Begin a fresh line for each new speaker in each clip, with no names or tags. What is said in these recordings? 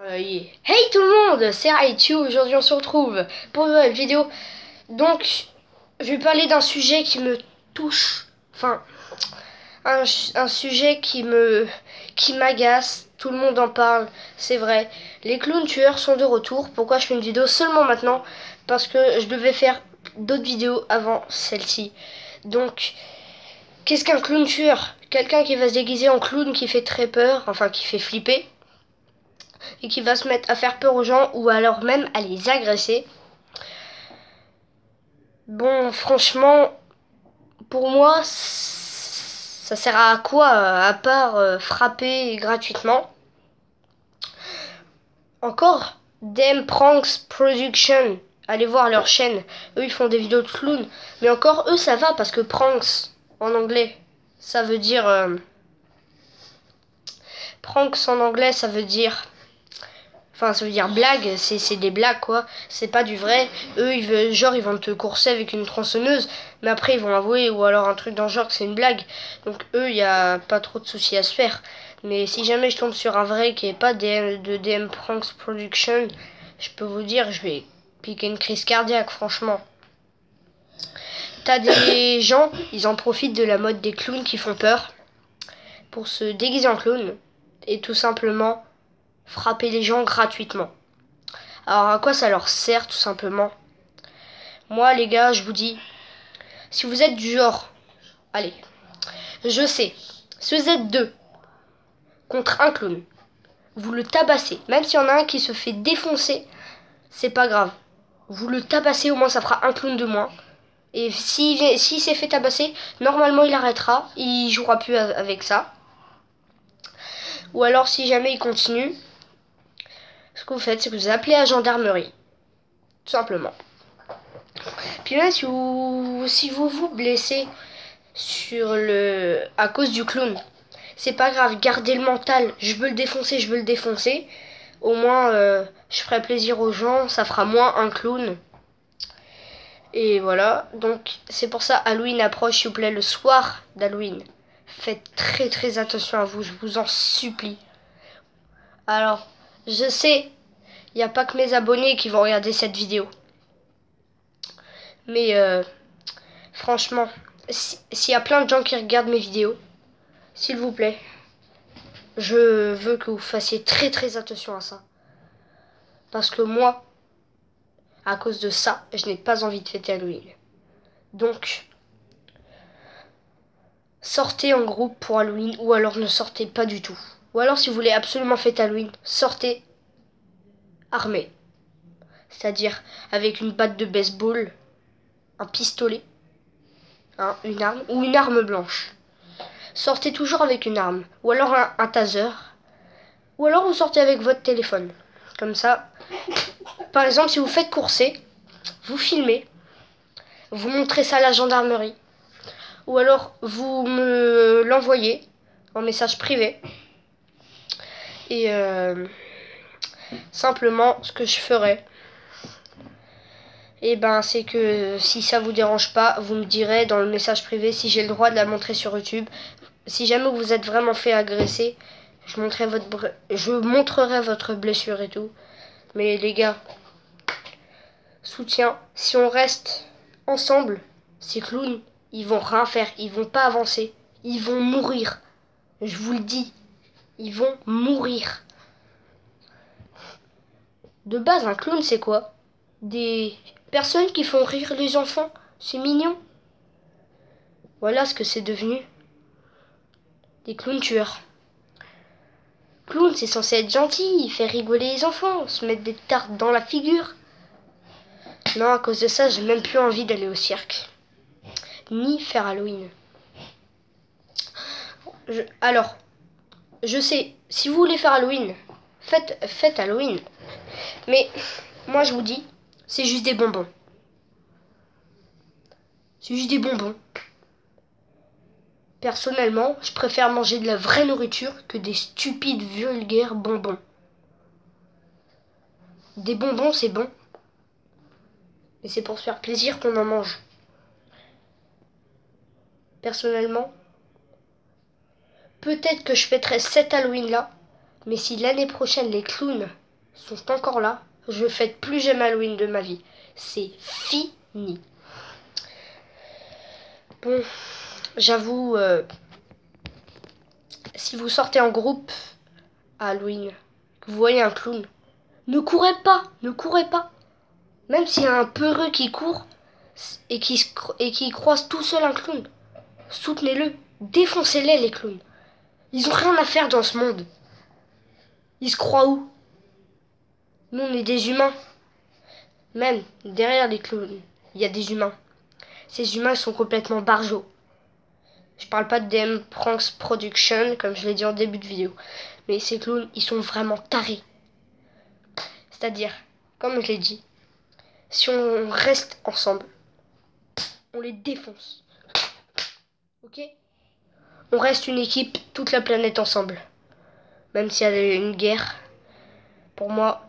Hey tout le monde, c'est Raichu. Aujourd'hui on se retrouve pour une nouvelle vidéo. Donc je vais parler d'un sujet qui me touche, enfin un sujet qui m'agace. Tout le monde en parle, c'est vrai. Les clowns tueurs sont de retour. Pourquoi je fais une vidéo seulement maintenant? Parce que je devais faire d'autres vidéos avant celle-ci. Donc qu'est-ce qu'un clown tueur? Quelqu'un qui va se déguiser en clown, qui fait très peur, enfin qui fait flipper, et qui va se mettre à faire peur aux gens ou alors même à les agresser. Bon, franchement, pour moi, ça sert à quoi à part frapper gratuitement? Encore DM Pranks Production. Allez voir leur chaîne. Eux, ils font des vidéos de clowns. Mais encore, eux, ça va parce que Pranks, en anglais, ça veut dire... Pranks en anglais, ça veut dire... Enfin, ça veut dire blague, c'est des blagues, quoi. C'est pas du vrai. Eux, ils vont te courser avec une tronçonneuse, mais après, ils vont avouer, ou alors un truc dans le genre que c'est une blague. Donc, eux, il n'y a pas trop de soucis à se faire. Mais si jamais je tombe sur un vrai qui est pas de DM Pranks Production, je peux vous dire, je vais piquer une crise cardiaque, franchement. T'as des gens, ils en profitent de la mode des clowns qui font peur pour se déguiser en clown et tout simplement frapper les gens gratuitement. Alors à quoi ça leur sert tout simplement? Moi les gars, je vous dis, si vous êtes du genre, allez, je sais, si vous êtes deux contre un clown, vous le tabassez, même s'il y en a un qui se fait défoncer, c'est pas grave. Vous le tabassez, au moins ça fera un clown de moins. Et s'il s'est fait tabasser, normalement il arrêtera, il jouera plus avec ça. Ou alors si jamais il continue, ce que vous faites, c'est que vous appelez la gendarmerie. Tout simplement. Puis même si vous vous blessez à cause du clown, c'est pas grave, gardez le mental. Je veux le défoncer, je veux le défoncer. Au moins, je ferai plaisir aux gens, ça fera moins un clown. Et voilà, donc c'est pour ça Halloween approche, s'il vous plaît, le soir d'Halloween. Faites très très attention à vous, je vous en supplie. Alors, je sais, il n'y a pas que mes abonnés qui vont regarder cette vidéo. Mais franchement, s'il y a plein de gens qui regardent mes vidéos, s'il vous plaît, je veux que vous fassiez très très attention à ça. Parce que moi, à cause de ça, je n'ai pas envie de fêter Halloween. Donc, sortez en groupe pour Halloween ou alors ne sortez pas du tout. Ou alors si vous voulez absolument fêter Halloween, sortez armé. C'est-à-dire avec une batte de baseball, un pistolet, une arme ou une arme blanche. Sortez toujours avec une arme ou alors un taser. Ou alors vous sortez avec votre téléphone. Comme ça, par exemple, si vous faites courser, vous filmez, vous montrez ça à la gendarmerie. Ou alors vous me l'envoyez en message privé. Et simplement, ce que je ferai, et ben, c'est que si ça vous dérange pas, vous me direz dans le message privé si j'ai le droit de la montrer sur YouTube. Si jamais vous êtes vraiment fait agresser, je montrerai votre blessure et tout. Mais les gars, soutien, si on reste ensemble, ces clowns, ils vont rien faire, ils vont pas avancer, ils vont mourir. Je vous le dis, ils vont mourir. De base, un clown, c'est quoi? Des personnes qui font rire les enfants. C'est mignon. Voilà ce que c'est devenu. Des clowns tueurs. Clown, c'est censé être gentil, faire rigoler les enfants, se mettre des tartes dans la figure. Non, à cause de ça, j'ai même plus envie d'aller au cirque. Ni faire Halloween. Alors, je sais, si vous voulez faire Halloween, faites Halloween. Mais, moi je vous dis, c'est juste des bonbons. C'est juste des bonbons. Personnellement, je préfère manger de la vraie nourriture que des stupides, vulgaires bonbons. Des bonbons, c'est bon. Mais c'est pour se faire plaisir qu'on en mange. Personnellement, peut-être que je fêterai cet Halloween-là, mais si l'année prochaine les clowns sont encore là. Je ne fête plus jamais Halloween de ma vie. C'est fini. Bon, j'avoue, si vous sortez en groupe à Halloween, que vous voyez un clown, ne courez pas, ne courez pas. Même s'il y a un peureux qui court et qui croise tout seul un clown, soutenez-le, défoncez-les clowns. Ils ont rien à faire dans ce monde. Ils se croient où? Nous, on est des humains. Même derrière les clowns, il y a des humains. Ces humains sont complètement barjots. Je parle pas de DM Pranks Production, comme je l'ai dit en début de vidéo. Mais ces clowns, ils sont vraiment tarés. C'est-à-dire, comme je l'ai dit, si on reste ensemble, on les défonce. Ok? On reste une équipe, toute la planète ensemble. Même s'il y a une guerre, pour moi,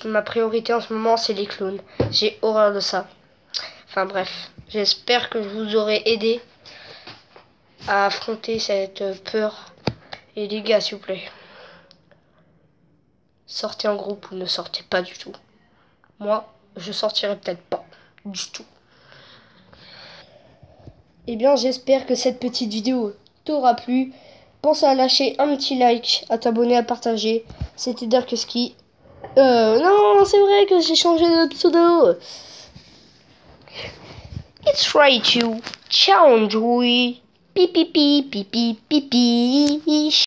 ma priorité en ce moment, c'est les clowns. J'ai horreur de ça. Enfin bref, j'espère que je vous aurai aidé à affronter cette peur. Et les gars, s'il vous plaît, sortez en groupe ou ne sortez pas du tout. Moi, je sortirai peut-être pas du tout. Eh bien, j'espère que cette petite vidéo t'aura plu. Pense à lâcher un petit like, à t'abonner, à partager. C'était Darkeski. Non, c'est vrai que j'ai changé de pseudo. It's right to challenge we. Pipi pipi pipi pipi.